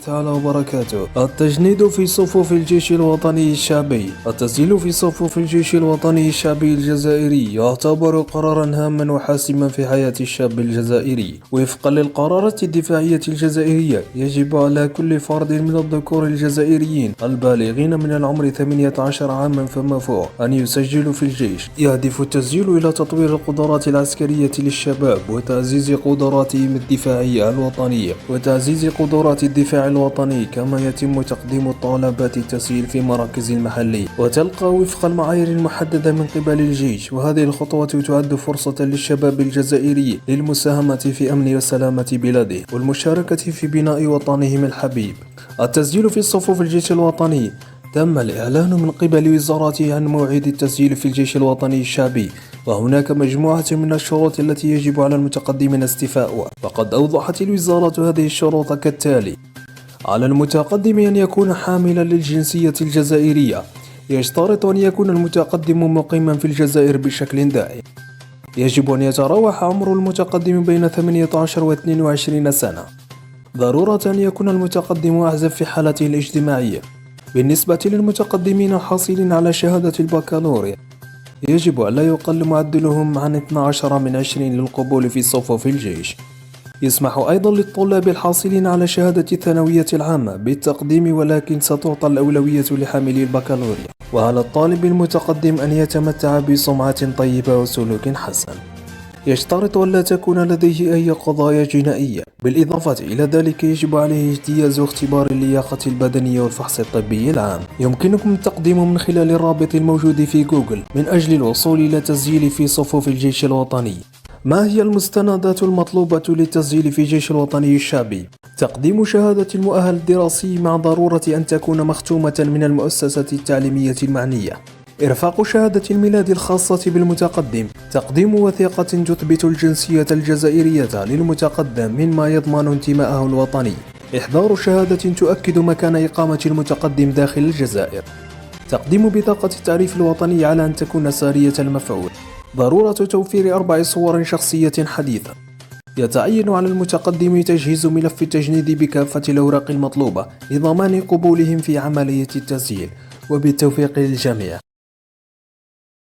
تعالى وبركاته. التجنيد في صفوف الجيش الوطني الشعبي. التسجيل في صفوف الجيش الوطني الشعبي الجزائري يعتبر قرارا هاما وحاسما في حياة الشاب الجزائري. وفقا للقرارات الدفاعية الجزائرية، يجب على كل فرد من الذكور الجزائريين البالغين من العمر 18 عاما فما فوق أن يسجلوا في الجيش. يهدف التسجيل إلى تطوير القدرات العسكرية للشباب وتعزيز قدراتهم الدفاعية الوطنية وتعزيز قدرات الدفاع الوطني، كما يتم تقديم طلبات التسجيل في مراكز المحلية وتلقى وفق المعايير المحددة من قبل الجيش. وهذه الخطوة تعد فرصة للشباب الجزائري للمساهمة في أمن وسلامة بلاده والمشاركة في بناء وطنهم الحبيب. التسجيل في صفوف الجيش الوطني تم الإعلان من قبل وزارته عن موعد التسجيل في الجيش الوطني الشعبي، وهناك مجموعة من الشروط التي يجب على المتقدمين استيفاؤها. وقد أوضحت الوزارة هذه الشروط كالتالي: على المتقدم أن يكون حاملا للجنسية الجزائرية. يشترط أن يكون المتقدم مقيما في الجزائر بشكل دائم. يجب أن يتراوح عمر المتقدم بين 18 و 22 سنة. ضرورة أن يكون المتقدم أعزب في حالته الاجتماعية. بالنسبة للمتقدمين الحاصلين على شهادة البكالوريا، يجب أن لا يقل معدلهم عن 12 من 20 للقبول في صفوف الجيش. يسمح أيضا للطلاب الحاصلين على شهادة الثانوية العامة بالتقديم، ولكن ستعطى الأولوية لحاملي البكالوريا. وعلى الطالب المتقدم أن يتمتع بسمعة طيبة وسلوك حسن. يشترط أن لا تكون لديه أي قضايا جنائية. بالإضافة إلى ذلك، يجب عليه اجتياز اختبار اللياقة البدنية والفحص الطبي العام. يمكنكم التقديم من خلال الرابط الموجود في جوجل من أجل الوصول إلى تسجيل في صفوف الجيش الوطني. ما هي المستندات المطلوبة للتسجيل في الجيش الوطني الشعبي؟ تقديم شهادة المؤهل الدراسي مع ضرورة أن تكون مختومة من المؤسسة التعليمية المعنية. إرفاق شهادة الميلاد الخاصة بالمتقدم. تقديم وثيقة تثبت الجنسية الجزائرية للمتقدم مما يضمن انتماءه الوطني. إحضار شهادة تؤكد مكان إقامة المتقدم داخل الجزائر. تقديم بطاقة التعريف الوطني على أن تكون سارية المفعول. ضرورة توفير 4 صور شخصية حديثة. يتعين على المتقدم تجهيز ملف التجنيد بكافة الأوراق المطلوبة لضمان قبولهم في عملية التسجيل. وبالتوفيق للجميع.